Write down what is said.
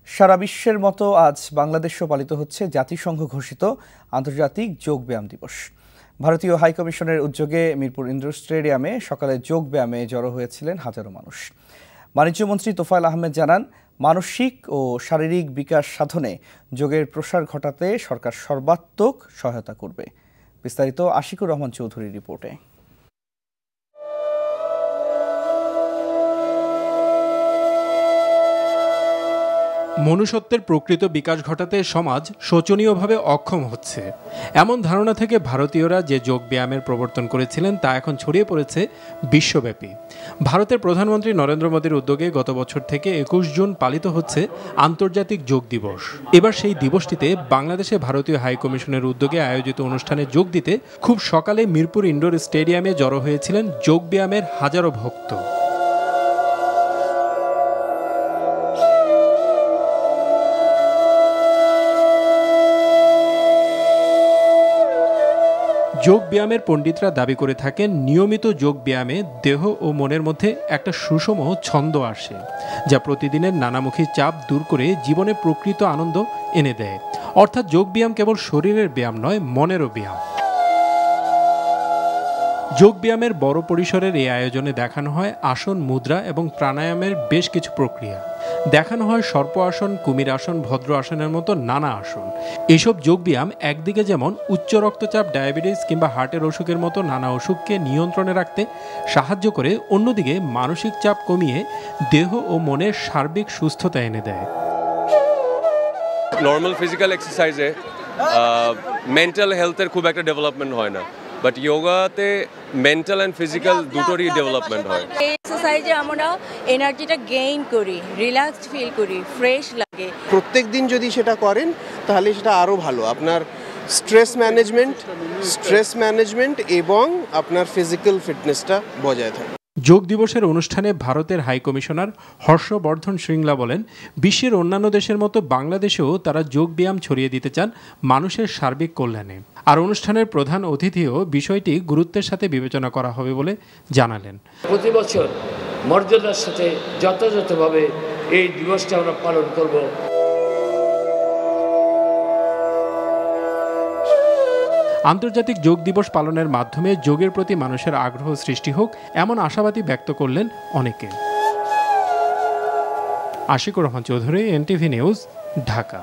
সারা বিশ্বের মতো আজ বাংলাদেশেও পালিত হচ্ছে জাতিসংঘ ঘোষিত আন্তর্জাতিক যোগ ব্যায়াম দিবস। ভারতীয় হাইকমিশনের উদ্যোগে মিরপুর ইনডোর স্টেডিয়ামে সকালে যোগ ব্যায়ামে জড়ো হয়েছিলেন হাজারো মানুষ। বাণিজ্যমন্ত্রী তোফায়েল আহমেদ জানান, মানসিক ও শারীরিক বিকাশ সাধনে যোগের প্রসার ঘটাতে সরকার সর্বাত্মক সহায়তা করবে। বিস্তারিত আশিকুর রহমান চৌধুরীর রিপোর্টে। মনুষ্যত্বের প্রকৃত বিকাশ ঘটাতে সমাজ শোচনীয়ভাবে অক্ষম হচ্ছে, এমন ধারণা থেকে ভারতীয়রা যে যোগ ব্যায়ামের প্রবর্তন করেছিলেন তা এখন ছড়িয়ে পড়েছে বিশ্বব্যাপী। ভারতের প্রধানমন্ত্রী নরেন্দ্র মোদীর উদ্যোগে গত বছর থেকে ২১ জুন পালিত হচ্ছে আন্তর্জাতিক যোগ দিবস। এবার সেই দিবসটিতে বাংলাদেশে ভারতীয় হাইকমিশনের উদ্যোগে আয়োজিত অনুষ্ঠানে যোগ দিতে খুব সকালে মিরপুর ইনডোর স্টেডিয়ামে জড়ো হয়েছিলেন যোগ ব্যায়ামের হাজারো ভক্ত। যোগ ব্যায়ামের পণ্ডিতরা দাবি করে থাকেন, নিয়মিত যোগ ব্যায়ামে দেহ ও মনের মধ্যে একটা সুষম ছন্দ আসে, যা প্রতিদিনের নানামুখী চাপ দূর করে জীবনে প্রকৃত আনন্দ এনে দেয়। অর্থাৎ যোগ ব্যায়াম কেবল শরীরের ব্যায়াম নয়, মনেরও ব্যায়াম। যোগ ব্যায়ামের বড় পরিসরের এই আয়োজনে দেখানো হয় আসন, মুদ্রা এবং প্রাণায়ামের বেশ কিছু প্রক্রিয়া। দেখানো হয় সর্প আসন, কুমির আসন, ভদ্র আসনের মতো নানা আসন। এসব যোগ ব্যায়াম একদিকে যেমন উচ্চ রক্তচাপ, ডায়াবেটিস কিংবা হার্টের অসুখের মতো নানা অসুখকে নিয়ন্ত্রণে রাখতে সাহায্য করে, অন্যদিকে মানসিক চাপ কমিয়ে দেহ ও মনের সার্বিক সুস্থতা এনে দেয়। নর্মাল ফিজিক্যাল এক্সারসাইজে মেন্টাল হেলথের খুব একটা ডেভেলপমেন্ট হয় না, বাট যোগাতে মেন্টাল অ্যান্ড ফিজিক্যাল দুটোরই ডেভেলপমেন্ট হয়। এই এক্সারসাইজে আমরা এনার্জিটা গেইন করি, রিল্যাক্সড ফিল করি, ফ্রেশ লাগে। প্রত্যেক দিন যদি সেটা করেন তাহলে সেটা আরও ভালো। আপনার স্ট্রেস ম্যানেজমেন্ট এবং আপনার ফিজিক্যাল ফিটনেসটা বজায় থাকে। যোগ দিবসের অনুষ্ঠানে ভারতের হাইকমিশনার হর্ষবর্ধন শ্রিংলা বলেন, বিশ্বের অন্যান্য দেশের মতো বাংলাদেশেও তারা যোগ ব্যায়াম ছড়িয়ে দিতে চান মানুষের সার্বিক কল্যাণে। আর অনুষ্ঠানের প্রধান অতিথিও বিষয়টি গুরুত্বের সাথে বিবেচনা করা হবে বলে জানালেন। প্রতি বছর মর্যাদার সাথে যথাযথভাবে এই দিবসটা আমরা পালন করব। আন্তর্জাতিক যোগ দিবস পালনের মাধ্যমে যোগের প্রতি মানুষের আগ্রহ সৃষ্টি হোক, এমন আশাবাদী ব্যক্ত করলেন অনেকে। Ashikur Rahman Chowdhury, NTV news, Dhaka.